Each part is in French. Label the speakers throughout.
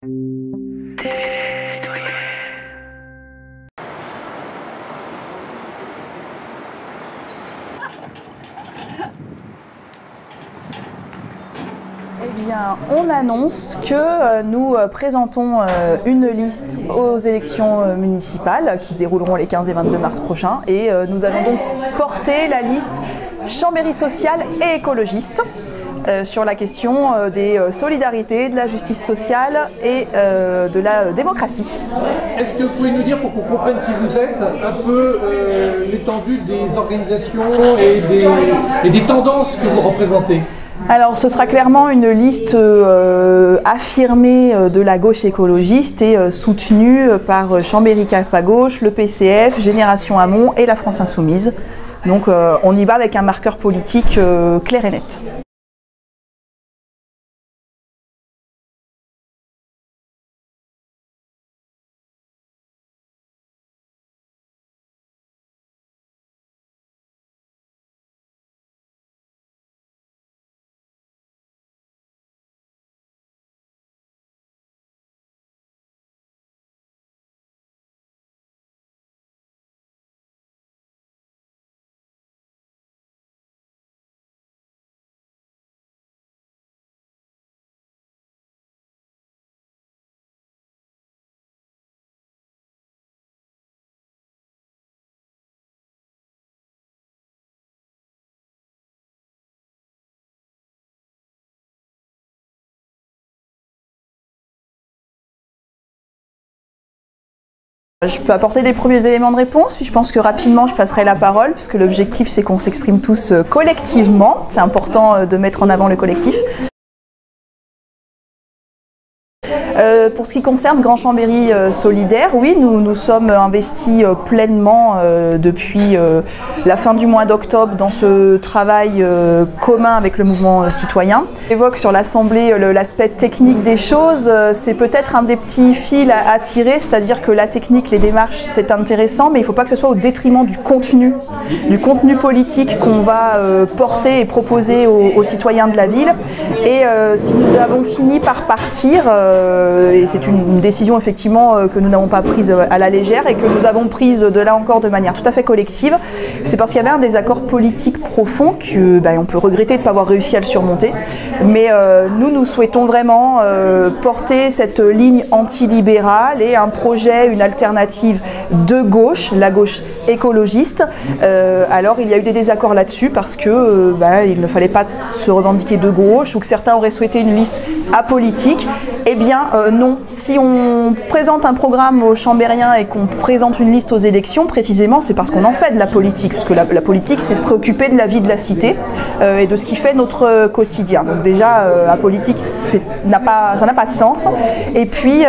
Speaker 1: Eh bien, on annonce que nous présentons une liste aux élections municipales qui se dérouleront les 15 et 22 mars prochains. Et nous allons donc porter la liste Chambéry sociale et écologiste sur la question des solidarités, de la justice sociale et de la démocratie.
Speaker 2: Est-ce que vous pouvez nous dire, pour qu'on comprenne qui vous êtes, un peu l'étendue des organisations et des tendances que vous représentez ?
Speaker 1: Alors ce sera clairement une liste affirmée de la gauche écologiste et soutenue par Chambéry Cap à gauche, le PCF, Génération Hamon et la France Insoumise. Donc on y va avec un marqueur politique clair et net. Je peux apporter des premiers éléments de réponse, puis je pense que rapidement je passerai la parole, puisque l'objectif c'est qu'on s'exprime tous collectivement. C'est important de mettre en avant le collectif. Pour ce qui concerne Grand Chambéry Solidaire, oui, nous sommes investis pleinement depuis la fin du mois d'octobre dans ce travail commun avec le mouvement citoyen. J'évoque sur l'Assemblée l'aspect technique des choses, c'est peut-être un des petits fils à tirer, c'est-à-dire que la technique, les démarches, c'est intéressant, mais il ne faut pas que ce soit au détriment du contenu politique qu'on va porter et proposer aux citoyens de la ville. Et si nous avons fini par partir, et c'est une décision effectivement que nous n'avons pas prise à la légère et que nous avons prise de là encore de manière tout à fait collective, c'est parce qu'il y avait un désaccord politique profond que on peut regretter de ne pas avoir réussi à le surmonter. Mais nous souhaitons vraiment porter cette ligne antilibérale et un projet, une alternative de gauche, la gauche écologiste. Alors il y a eu des désaccords là-dessus parce que il ne fallait pas se revendiquer de gauche ou que certains auraient souhaité une liste apolitique. Eh bien non, si on présente un programme aux Chambériens et qu'on présente une liste aux élections, précisément c'est parce qu'on en fait de la politique, parce que la politique c'est se préoccuper de la vie de la cité et de ce qui fait notre quotidien. Donc déjà apolitique ça n'a pas de sens. Et puis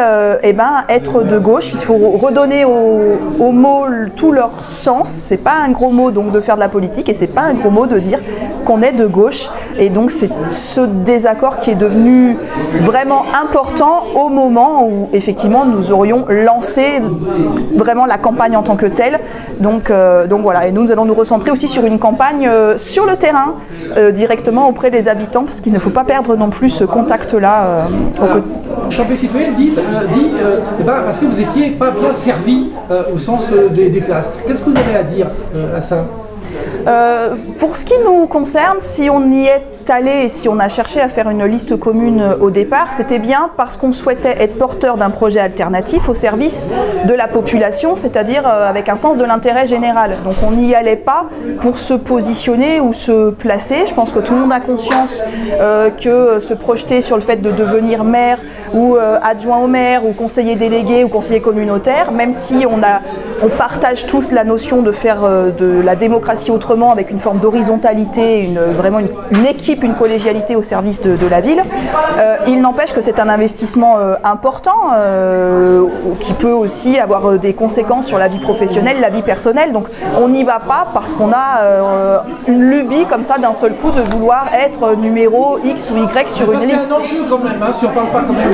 Speaker 1: être de gauche, il faut redonner aux mots tout leur sens. C'est pas un gros mot donc de faire de la politique et c'est pas un gros mot de dire qu'on est de gauche. Et donc c'est ce désaccord qui est devenu vraiment important au moment où effectivement nous aurions lancé vraiment la campagne en tant que telle. Donc voilà, et nous allons nous recentrer aussi sur une campagne sur le terrain, directement auprès des habitants, parce qu'il ne faut pas perdre non plus ce contact-là.
Speaker 2: Chambéry Citoyenne dit parce que vous n'étiez pas bien servi au sens des places. Qu'est-ce que vous avez à dire à ça ?
Speaker 1: Pour ce qui nous concerne, si on y est allé et si on a cherché à faire une liste commune au départ, c'était bien parce qu'on souhaitait être porteur d'un projet alternatif au service de la population, c'est-à-dire avec un sens de l'intérêt général. Donc on n'y allait pas pour se positionner ou se placer. Je pense que tout le monde a conscience que se projeter sur le fait de devenir maire ou adjoint au maire ou conseiller délégué ou conseiller communautaire, même si on partage tous la notion de faire de la démocratie autrement avec une forme d'horizontalité, vraiment une équipe, une collégialité au service de la ville. Il n'empêche que c'est un investissement important qui peut aussi avoir des conséquences sur la vie professionnelle, la vie personnelle. Donc on n'y va pas parce qu'on a une lubie comme ça d'un seul coup de vouloir être numéro X ou Y sur une liste.
Speaker 2: C'est un enjeu quand même, si on ne parle pas quand même,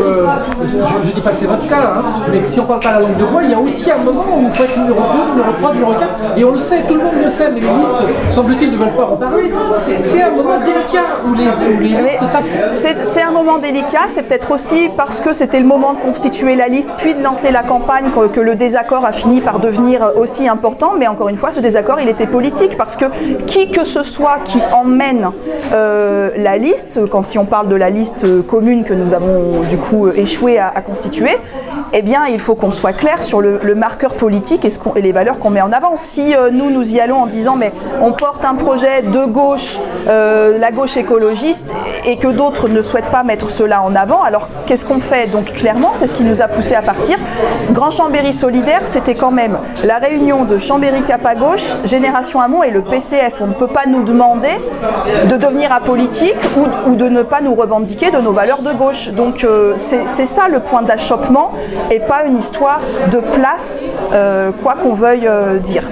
Speaker 2: je ne dis pas que c'est votre cas, mais si on ne parle pas la langue de bois, il y a aussi un moment où il faut être numéro 2, numéro 3, numéro 4, et on le sait, tout le monde le sait, mais les listes, semble-t-il, ne veulent pas en parler. C'est un moment délicat. où les listes
Speaker 1: c'est un moment délicat, c'est peut-être aussi parce que c'était le moment de constituer la liste, puis de lancer la campagne, que le désaccord a fini par devenir aussi important. Mais encore une fois, ce désaccord, il était politique, parce que qui que ce soit qui emmène la liste, si on parle de la liste commune que nous avons du coup échoué à constituer, eh bien il faut qu'on soit clair sur le marqueur politique et les valeurs qu'on met en avant. Si nous y allons en disant mais on porte un projet de gauche, la gauche écologiste, et que d'autres ne souhaitent pas mettre cela en avant, alors qu'est-ce qu'on fait? Donc clairement, c'est ce qui nous a poussé à partir. Grand Chambéry solidaire, c'était quand même la réunion de Chambéry Cap à gauche, Génération Hamon et le PCF. On ne peut pas nous demander de devenir apolitique ou de ne pas nous revendiquer de nos valeurs de gauche. Donc c'est ça le point d'achoppement, et pas une histoire de place, quoi qu'on veuille dire.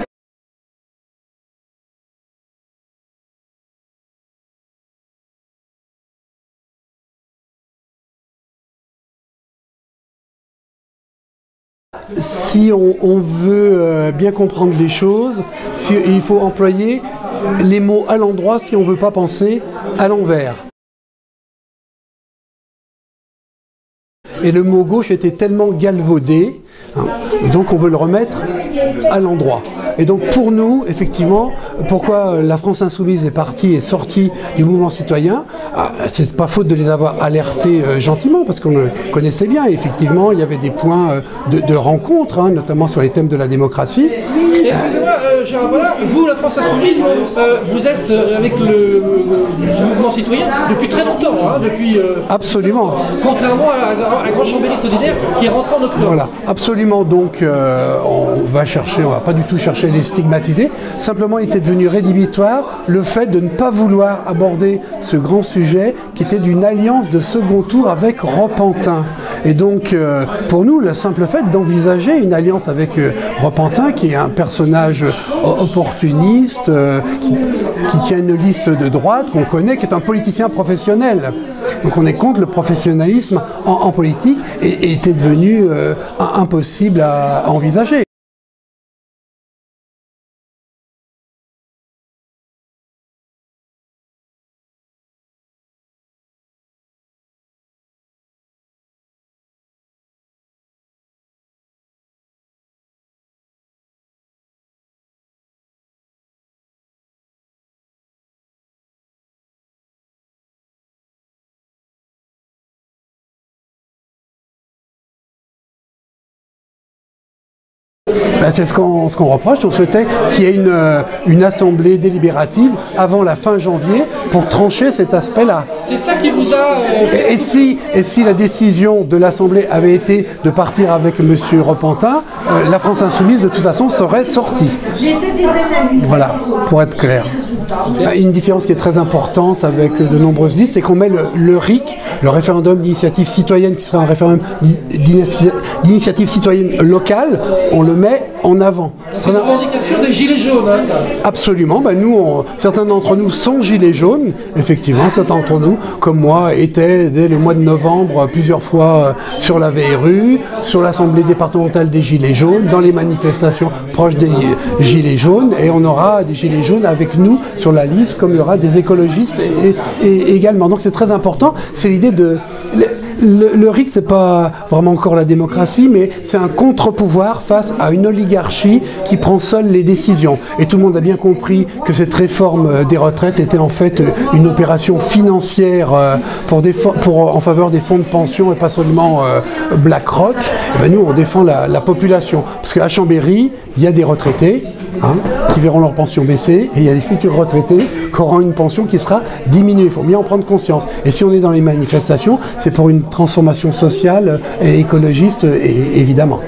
Speaker 3: Si on veut bien comprendre les choses, il faut employer les mots à l'endroit si on ne veut pas penser à l'envers. Et le mot gauche était tellement galvaudé, hein, donc on veut le remettre à l'endroit. Et donc pour nous, effectivement, pourquoi la France Insoumise est sortie du mouvement citoyen, c'est pas faute de les avoir alertés gentiment, parce qu'on le connaissait bien. Effectivement, il y avait des points de rencontre, hein, notamment sur les thèmes de la démocratie.
Speaker 2: Et excusez-moi, Gérard, voilà, vous, la France Insoumise, vous êtes avec le mouvement citoyen depuis très longtemps, hein, depuis...
Speaker 3: Absolument.
Speaker 2: Contrairement à Grand Chambéry solidaire qui est rentré en octobre.
Speaker 3: Voilà, absolument. Donc on va pas du tout chercher à les stigmatiser. Simplement, il était devenu rédhibitoire le fait de ne pas vouloir aborder ce grand sujet qui était d'une alliance de second tour avec Repentin. Et donc, pour nous, le simple fait d'envisager une alliance avec Repentin, qui est un personnage opportuniste, qui tient une liste de droite, qu'on connaît, qui est un politicien professionnel. Donc on est contre le professionnalisme en politique, et était devenu impossible à envisager. C'est ce qu'on reproche. On souhaitait qu'il y ait une assemblée délibérative avant la fin janvier pour trancher cet aspect-là.
Speaker 2: C'est ça qui vous a...
Speaker 3: Et si la décision de l'Assemblée avait été de partir avec M. Repentin, la France Insoumise de toute façon serait sortie. Voilà, pour être clair. Une différence qui est très importante avec de nombreuses listes, c'est qu'on met le RIC, le référendum d'initiative citoyenne, qui sera un référendum d'initiative citoyenne locale, on le met en avant.
Speaker 2: C'est une revendication des gilets jaunes, hein, ça.
Speaker 3: Absolument. Certains d'entre nous sont gilets jaunes, effectivement. Certains d'entre nous, comme moi, étaient dès le mois de novembre plusieurs fois sur la VRU, sur l'Assemblée départementale des gilets jaunes, dans les manifestations proches des gilets jaunes, et on aura des gilets jaunes avec nous sur la liste, comme il y aura des écologistes et également. Donc c'est très important. C'est l'idée de... Le RIC, c'est pas vraiment encore la démocratie, mais c'est un contre-pouvoir face à une oligarchie qui prend seule les décisions. Et tout le monde a bien compris que cette réforme des retraites était en fait une opération financière en faveur des fonds de pension et pas seulement BlackRock. Et nous, on défend la population. Parce qu'à Chambéry, il y a des retraités, hein, qui verront leur pension baisser, et il y a des futurs retraités qui auront une pension qui sera diminuée. Il faut bien en prendre conscience. Et si on est dans les manifestations, c'est pour une transformation sociale et écologiste, évidemment.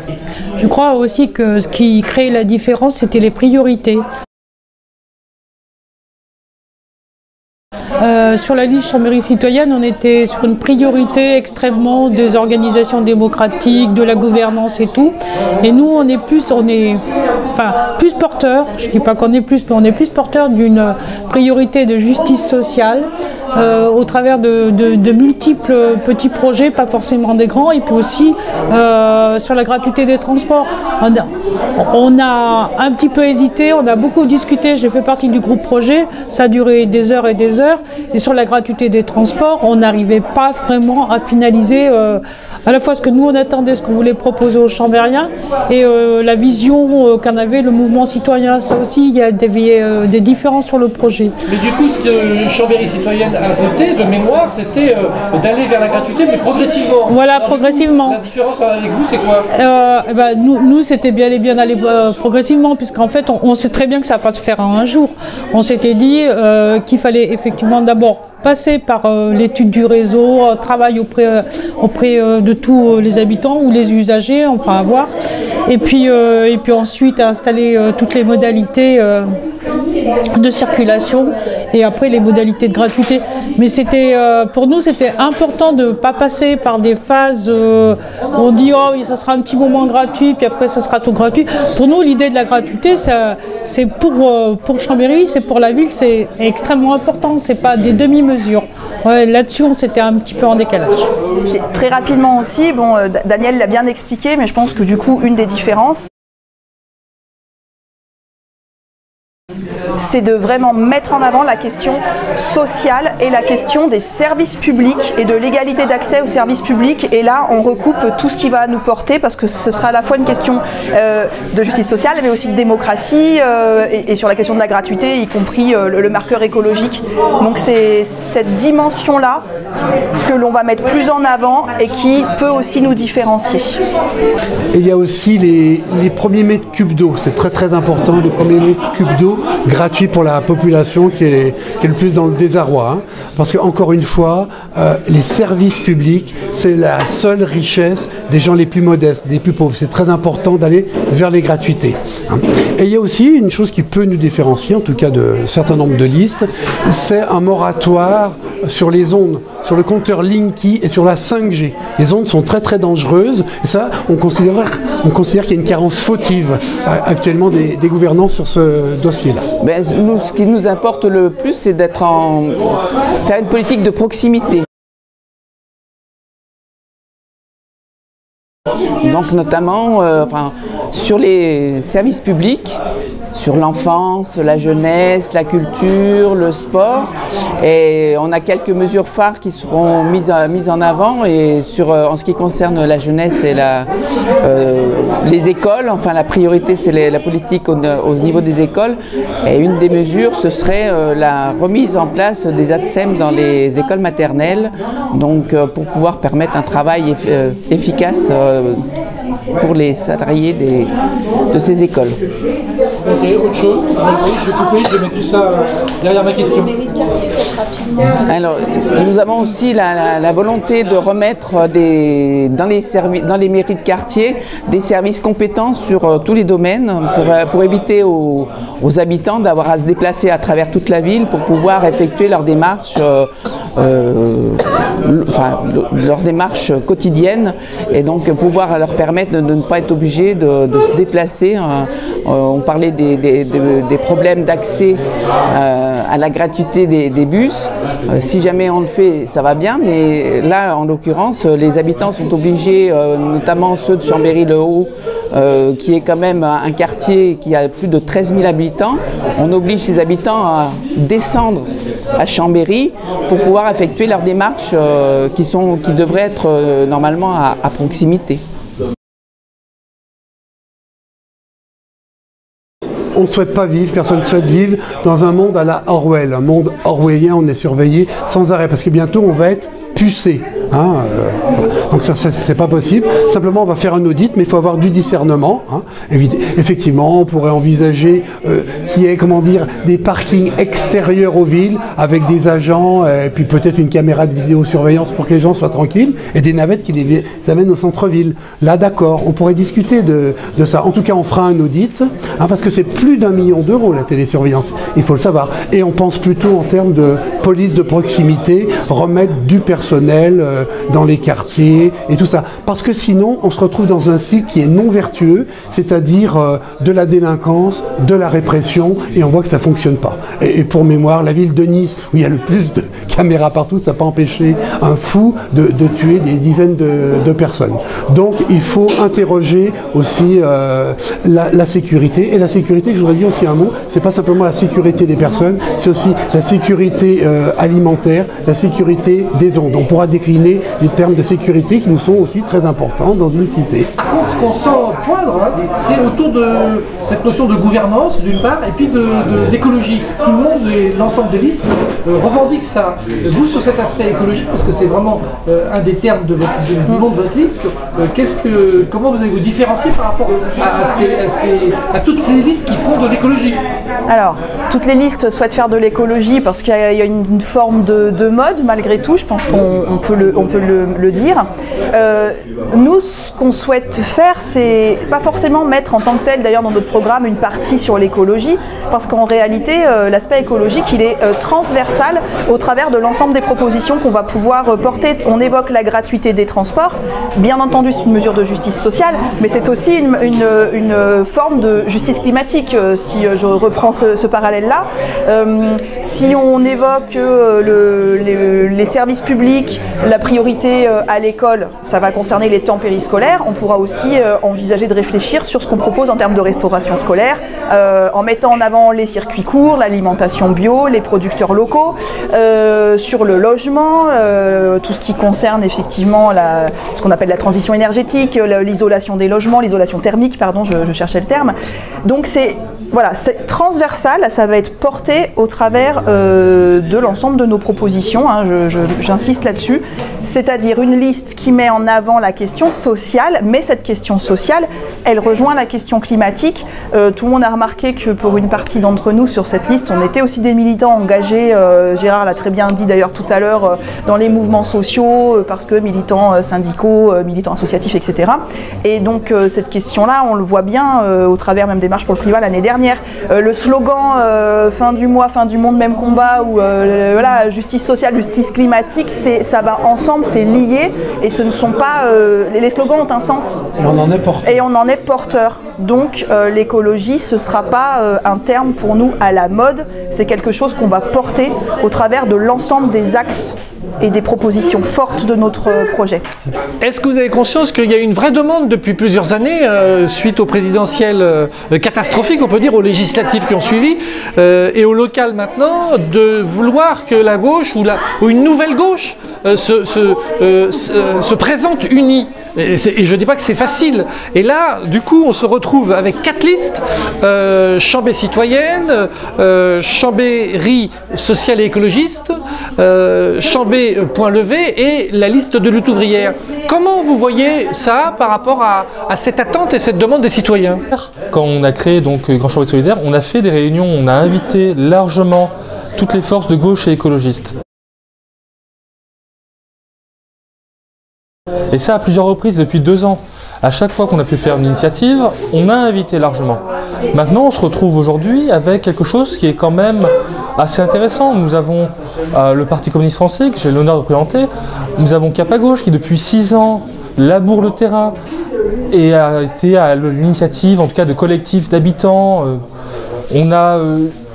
Speaker 4: Je crois aussi que ce qui crée la différence, c'était les priorités. Sur la liste Chambéry citoyenne, on était sur une priorité extrêmement des organisations démocratiques, de la gouvernance et tout. Et nous, on est plus porteurs, je ne dis pas qu'on est plus, mais on est plus porteurs d'une priorité de justice sociale au travers de multiples petits projets, pas forcément des grands, et puis aussi sur la gratuité des transports. On a un petit peu hésité, on a beaucoup discuté, j'ai fait partie du groupe projet, ça a duré des heures et des heures, et sur la gratuité des transports, on n'arrivait pas vraiment à finaliser à la fois ce que nous on attendait, ce qu'on voulait proposer aux Chambériens et la vision qu'en avait le mouvement citoyen. Ça aussi, il y a des différences sur le projet.
Speaker 2: Mais du coup, ce que Chambéry Citoyenne a voté de mémoire, c'était d'aller vers la gratuité, mais progressivement.
Speaker 4: Voilà, progressivement.
Speaker 2: La différence avec vous, c'est quoi?
Speaker 4: Nous, c'était bien et bien d'aller progressivement, puisqu'en fait, on sait très bien que ça ne va pas se faire en un jour. On s'était dit qu'il fallait effectivement d'abord passer par l'étude du réseau, travail auprès de tous les habitants ou les usagers, enfin à voir, et puis ensuite installer toutes les modalités de circulation et après les modalités de gratuité. Mais c'était pour nous c'était important de ne pas passer par des phases où on dit oh oui, ça sera un petit moment gratuit puis après ça sera tout gratuit. Pour nous l'idée de la gratuité c'est pour Chambéry, c'est pour la ville, c'est extrêmement important, c'est pas des demi-mesures. Ouais, là-dessus on s'était un petit peu en décalage.
Speaker 1: Et très rapidement aussi, bon, Daniel l'a bien expliqué, mais je pense que du coup une des différences c'est de vraiment mettre en avant la question sociale et la question des services publics et de l'égalité d'accès aux services publics. Et là, on recoupe tout ce qui va nous porter parce que ce sera à la fois une question de justice sociale, mais aussi de démocratie et sur la question de la gratuité, y compris le marqueur écologique. Donc c'est cette dimension-là que l'on va mettre plus en avant et qui peut aussi nous différencier.
Speaker 3: Et il y a aussi les premiers mètres cubes d'eau, c'est très très important, les premiers mètres cubes d'eau gratuit pour la population qui est le plus dans le désarroi. Hein, parce qu'encore une fois, les services publics, c'est la seule richesse des gens les plus modestes, des plus pauvres. C'est très important d'aller vers les gratuités. Hein. Et il y a aussi une chose qui peut nous différencier, en tout cas de certain nombre de listes, c'est un moratoire sur les ondes, sur le compteur Linky et sur la 5G. Les ondes sont très très dangereuses et ça, on considère qu'il y a une carence fautive actuellement des gouvernants sur ce dossier-là.
Speaker 5: Ben, nous, ce qui nous importe le plus, c'est faire une politique de proximité. Donc notamment sur les services publics, sur l'enfance, la jeunesse, la culture, le sport. Et on a quelques mesures phares qui seront mises en avant. Et en ce qui concerne la jeunesse et les écoles, enfin la priorité c'est la politique au niveau des écoles. Et une des mesures, ce serait la remise en place des ATSEM dans les écoles maternelles, donc pour pouvoir permettre un travail efficace pour les salariés de ces écoles.
Speaker 2: Ok, autre chose. Je vais couper, je vais mettre tout ça derrière ma question.
Speaker 5: Alors, nous avons aussi la volonté de remettre dans les mairies de quartier des services compétents sur tous les domaines pour éviter aux habitants d'avoir à se déplacer à travers toute la ville pour pouvoir effectuer leurs démarches, leurs démarches quotidiennes et donc pouvoir leur permettre de ne pas être obligés de se déplacer. On parlait des problèmes d'accès à la gratuité des bus. Si jamais on le fait, ça va bien, mais là, en l'occurrence, les habitants sont obligés, notamment ceux de Chambéry-le-Haut, qui est quand même un quartier qui a plus de 13 000 habitants. On oblige ces habitants à descendre à Chambéry pour pouvoir effectuer leurs démarches qui devraient être normalement à proximité.
Speaker 3: On ne souhaite pas vivre, personne ne souhaite vivre dans un monde à la Orwell. Un monde orwellien, on est surveillé sans arrêt, parce que bientôt on va être pucé. Hein, donc ça, c'est pas possible. Simplement, on va faire un audit, mais il faut avoir du discernement. Hein. Effectivement, on pourrait envisager qu'il y ait, comment dire, des parkings extérieurs aux villes avec des agents, et puis peut-être une caméra de vidéosurveillance pour que les gens soient tranquilles, et des navettes qui les amènent au centre-ville. Là, d'accord, on pourrait discuter de ça. En tout cas, on fera un audit, hein, parce que c'est plus d'1 million d'euros la télésurveillance. Il faut le savoir. Et on pense plutôt en termes de police de proximité, remettre du personnel dans les quartiers et tout ça. Parce que sinon, on se retrouve dans un cycle qui est non vertueux, c'est-à-dire de la délinquance, de la répression, et on voit que ça ne fonctionne pas. Et pour mémoire, la ville de Nice, où il y a le plus de caméras partout, ça n'a pas empêché un fou de tuer des dizaines de personnes. Donc il faut interroger aussi la sécurité. Et la sécurité, je voudrais dire aussi un mot, c'est pas simplement la sécurité des personnes, c'est aussi la sécurité alimentaire, la sécurité des ondes. On pourra décliner des termes de sécurité qui nous sont aussi très importants dans une cité.
Speaker 2: Par contre, ce qu'on sent poindre, c'est autour de cette notion de gouvernance, d'une part, et puis d'écologie. Tout le monde, l'ensemble des listes, revendique ça. Vous, sur cet aspect écologique, parce que c'est vraiment un des termes du nom de votre liste, comment vous allez vous différencier par rapport à toutes ces listes qui font de l'écologie?
Speaker 1: Alors, toutes les listes souhaitent faire de l'écologie parce qu'il y a une forme de mode, malgré tout, je pense qu'on peut le dire. Nous, ce qu'on souhaite faire, c'est pas forcément mettre en tant que tel, d'ailleurs dans notre programme, une partie sur l'écologie, parce qu'en réalité, l'aspect écologique, il est transversal au travers de l'ensemble des propositions qu'on va pouvoir porter. On évoque la gratuité des transports, bien entendu c'est une mesure de justice sociale, mais c'est aussi une forme de justice climatique, si je reprends ce parallèle-là. Si on évoque les services publics, la priorité à l'école, ça va concerner les temps périscolaires, on pourra aussi envisager de réfléchir sur ce qu'on propose en termes de restauration scolaire, en mettant en avant les circuits courts, l'alimentation bio, les producteurs locaux, sur le logement, tout ce qui concerne effectivement ce qu'on appelle la transition énergétique, l'isolation des logements, l'isolation thermique, pardon, je cherchais le terme. Donc c'est transversal, ça va être porté au travers de l'ensemble de nos propositions, hein, j'insiste là-dessus, c'est-à-dire une liste qui met en avant la question sociale, mais cette question sociale, elle rejoint la question climatique. Tout le monde a remarqué que pour une partie d'entre nous sur cette liste, on était aussi des militants engagés, Gérard l'a très bien dit d'ailleurs tout à l'heure, dans les mouvements sociaux, parce que militants syndicaux, militants associatifs, etc. Et donc cette question-là, on le voit bien au travers même des marches pour le climat l'année dernière. Le slogan fin du mois, fin du monde, même combat, ou voilà, justice sociale, justice climatique, ça va ensemble, c'est lié, et ce ne sont pas... les slogans ont un sens.
Speaker 3: Et on en est porteur.
Speaker 1: Et on en est porteur. Donc l'écologie, ce ne sera pas un terme pour nous à la mode, c'est quelque chose qu'on va porter au travers de l'ensemble des axes et des propositions fortes de notre projet.
Speaker 2: Est-ce que vous avez conscience qu'il y a une vraie demande depuis plusieurs années, suite aux présidentielles catastrophiques, on peut dire, aux législatives qui ont suivi, et au local maintenant, de vouloir que la gauche ou une nouvelle gauche se présente unie? Et je ne dis pas que c'est facile. Et là, du coup, on se retrouve avec 4 listes, Chambé citoyenne, Chambéry sociale et écologiste, Chambé point levé et la liste de lutte ouvrière. Comment vous voyez ça par rapport à cette attente et cette demande des citoyens?
Speaker 6: Quand on a créé donc Grand Chambéry Solidaire, on a fait des réunions, on a invité largement toutes les forces de gauche et écologistes. Et ça à plusieurs reprises depuis 2 ans. À chaque fois qu'on a pu faire une initiative, on a invité largement. Maintenant, on se retrouve aujourd'hui avec quelque chose qui est quand même assez intéressant. Nous avons le Parti communiste français, que j'ai l'honneur de représenter. Nous avons Cap à gauche, qui depuis 6 ans laboure le terrain et a été à l'initiative, en tout cas, de collectifs d'habitants. On a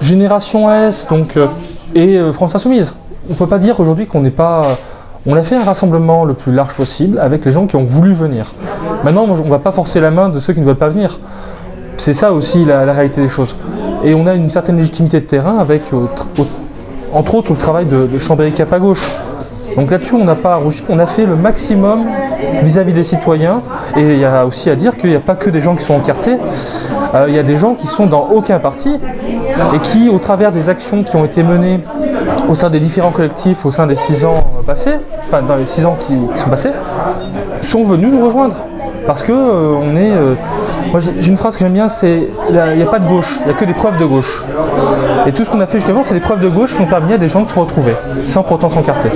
Speaker 6: Génération S et France Insoumise. On ne peut pas dire aujourd'hui qu'on n'est pas... On a fait un rassemblement le plus large possible avec les gens qui ont voulu venir. Maintenant, on ne va pas forcer la main de ceux qui ne veulent pas venir. C'est ça aussi la réalité des choses. Et on a une certaine légitimité de terrain avec, entre autres, le travail de Chambéry Cap à gauche. Donc là-dessus, on n'a pas à rougir, on a fait le maximum vis-à-vis des citoyens. Et il y a aussi à dire qu'il n'y a pas que des gens qui sont encartés, il y a des gens qui sont dans aucun parti et qui, au travers des actions qui ont été menées au sein des différents collectifs, au sein des 6 ans passés, enfin dans les 6 ans qui sont passés, sont venus nous rejoindre. Parce que moi j'ai une phrase que j'aime bien, c'est il n'y a pas de gauche, il n'y a que des preuves de gauche. Et tout ce qu'on a fait jusqu'à maintenant, c'est des preuves de gauche qui ont permis à des gens de se retrouver, sans pourtant s'encarter.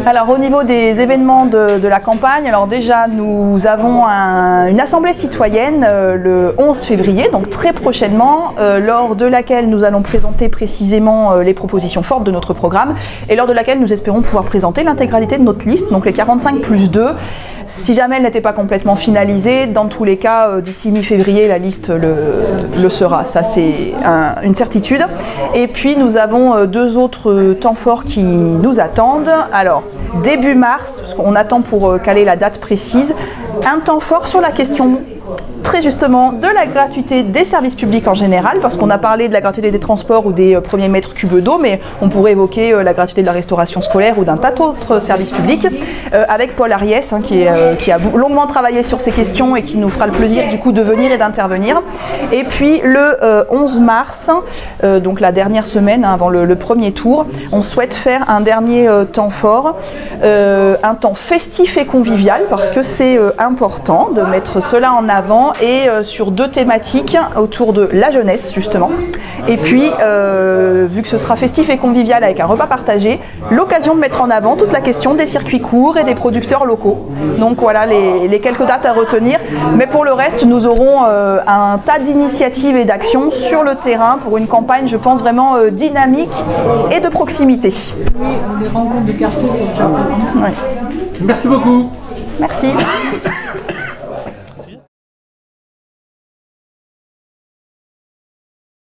Speaker 1: Alors au niveau des événements de la campagne, alors déjà nous avons une assemblée citoyenne le 11 février, donc très prochainement, lors de laquelle nous allons présenter précisément les propositions fortes de notre programme et lors de laquelle nous espérons pouvoir présenter l'intégralité de notre liste, donc les 45 plus 2. Si jamais elle n'était pas complètement finalisée, dans tous les cas, d'ici mi-février, la liste le sera. Ça, c'est une certitude. Et puis, nous avons 2 autres temps forts qui nous attendent. Alors, début mars, parce qu'on attend pour caler la date précise, un temps fort sur la question très justement de la gratuité des services publics en général, parce qu'on a parlé de la gratuité des transports ou des premiers mètres cubes d'eau, mais on pourrait évoquer la gratuité de la restauration scolaire ou d'un tas d'autres services publics, avec Paul Ariès, qui a longuement travaillé sur ces questions et qui nous fera le plaisir du coup de venir et d'intervenir. Et puis le 11 mars, donc la dernière semaine avant le premier tour, on souhaite faire un dernier temps fort, un temps festif et convivial, parce que c'est important de mettre cela en avant, et sur 2 thématiques autour de la jeunesse justement. Et puis, vu que ce sera festif et convivial avec un repas partagé, l'occasion de mettre en avant toute la question des circuits courts et des producteurs locaux. Donc voilà les quelques dates à retenir. Mais pour le reste, nous aurons un tas d'initiatives et d'actions sur le terrain pour une campagne, je pense, vraiment dynamique et de proximité.
Speaker 4: Oui, des rencontres de quartier sur le Japon.
Speaker 1: Ouais.
Speaker 2: Merci beaucoup.
Speaker 1: Merci.